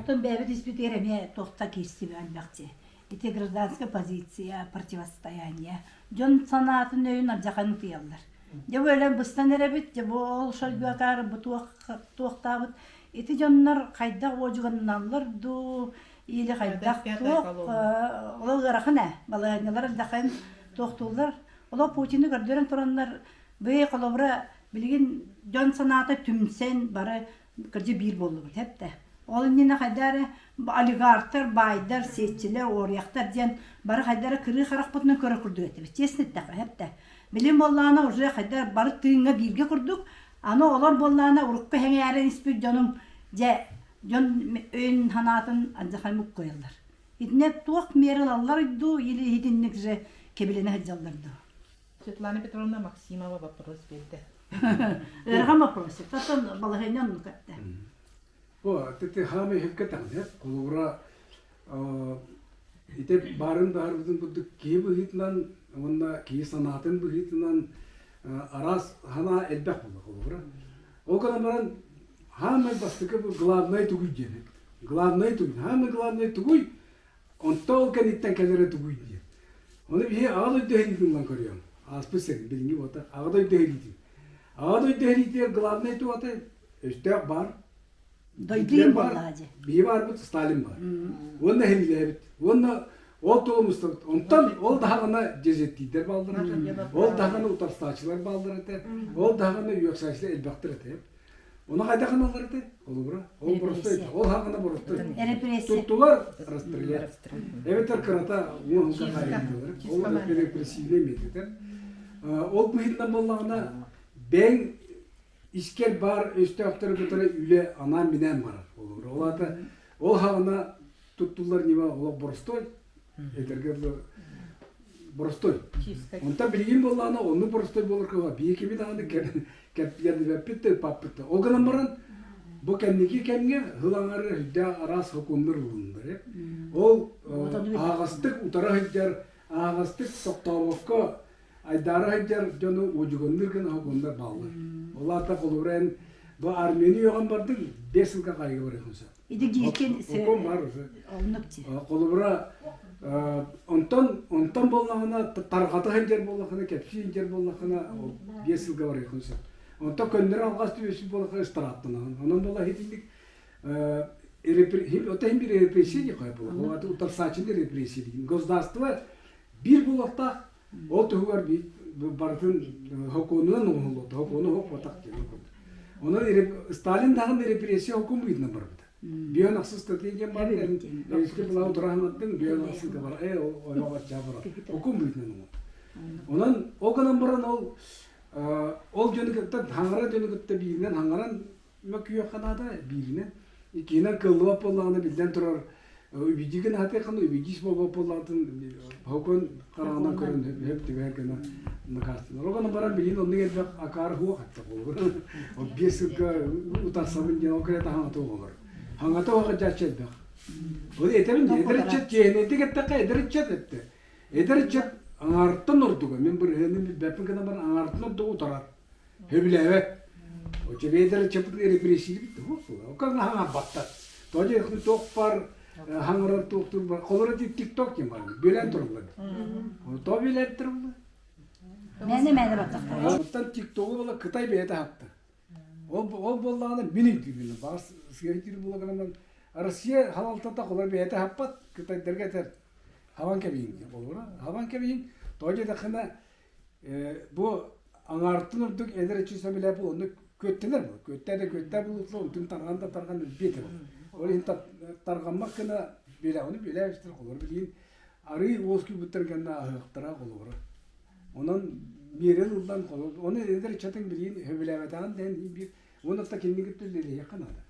Оттон бәбі диспутереме тоқта кести бәлбәқте. Ите гражданская позиция, противостояние. Жон санатын өйін аржақаны тыялар. Жабы өлен бұстан әребет, жабы ол шөлбәкары бұ туақтабыт. Ите жоннар қайда оғығынналар, ду или қайдақ туақ. Ола ғарақына, балағанылар аржақын тоқтулар. Ола Путинді көрдерін тұранлар бұй қолабыра білген жон санаты түмсен бары кірде бір болу бір тәпті. Ол нені қайдары олигархтар, байдар, сетчілер, орияқтар ден бары қайдары кірі қарақ бұтынан көрі күрді өтті. Честнетті қайыпты. Білім боллағына уже қайдар бары түйінге бірге күрдік. Аны олар боллағына ұрыққа хәңе әрін іспек жоның жон өйін ханатын анжақай мұқ қойылдар. Едіне туақ меріл аллар үйді, елі едіннік же кебелені хәджалдарды. Светлана Петровна Максимова вопрос берді. Өрған вопросы. Татан балағайнан мұқатты. Тете хаме хеккетан ya kolura ite barın darudun budu ki bu hitnan onda ki sanatın bu hitnan aras hana elbek bulu kolura o kadar baran hame bastıkı bu glavnay tuguy diye glavnay tuguy hame glavnay tuguy ontol kan itten kadere tuguy diye onu bir ağlı dehdin lan koruyor aspesek bilingi ota ağlı dehdin ağlı dehdin diye glavnay tu ota işte bar Doyduyum bollacı. Bir var bu Stalin var. Onda hem de onda o toğumuzda ondan ol daha bana cezettiler baldırar. Ol daha bana utarsaçlar baldırar. Ol daha bana yoksaçlar elbaktır ete. Ona kayda kanalar ete. Olur bura. Ol burası. Ol hakına burası. Tuttular rastırlar. Evet arkadaşlar o hukuk kaydılar. O represivle mediler. Ol bu hitna bollağına ben İskel bar üstü haftaları götüre üle anam binen var olur. Ola da o havana tuttular niva ola borstoy. Etergerle borstoy. Onta bilgin bollana onu borstoy bolur kava. Bir kimi daha da kerpiyer de pitte papitte. O kadar maran bu kendiki kendine hılanları hüdda aras hukumdur bulundur. O ağastık utara hüddar ağastık soktavokka aydara hüddar jonu ucugundur kan hukumda bağlı. Ola da koluren bu Armeni yoğun vardı 5 yılga kaygı var ekonsa. İdi girken hukum var. Olnukçu. Kolubra ondan bollağına tarqatı hıncar bollağına kepsi hıncar bollağına 5 yılga var ekonsa. Ondan köndere alğastı ösü bollağına ıstarattına. Onun bollağı hitindik o da hem bir represiye yıkayıp bollağına. O da utar saçında represiye dikin. Gozdaştılar bir bollağda o tuğu var bir Bartın hukumundan oldu. Hukukunu hukuk diyor. Ona Stalin dağın represiye hukumu gitne var burada. Bir naksız strateji var. Eski bulan duramadım. Bir naksız da var. O yavaş çabara. Hukum gitne onu. Onun o kadar baran ol jönükte hangara jönükte birinden hangaran makıyor kanada birinden. İkine kılva pollarını bilden turar. Übicigen hatı kanı übicis baba pollardan hukukun kararına köründü. Hep tiverkene nakarsın. Rogan baran bilin onu gelip akar huwa hatta olur. O bir sıkı utarsabın diye o kadar hangatı olur. Hangatı o kadar çetbek. O eterin ederçet cehennetik etti ederçet etti. Ederçet anarttan orduga. Men bir henin bepin kana bar anarttan orduga utarar. Hebileve. O çebe ederçet represiyi bitti. O kadar hangat battı. Toje tok par hangarar tok var. Kolora TikTok kim var? Bilen durumlar. O to bilen durumlar. Meni batakta. Ondan TikTok'u bolla Kıtay beyete hattı. O bollağına minik düğünü. Bas siyaretçili bollağına Rusya halaltata kolay beyete happat Kıtay dergeter. Havan kebiyin olur. Havan kebiyin toje dakına bu anartın orduk eder içse bile bu onu kötteler bu. Kötte bulutlu onun targan beti bu. Orayın targanmak kana bile onu bile işte olur bilin. Arı oski buterganda ahıqtıra olur. Onun bir yıldan onu eder çatın bilin hevlevetan den bir onu da kendi gittileri yakın ada.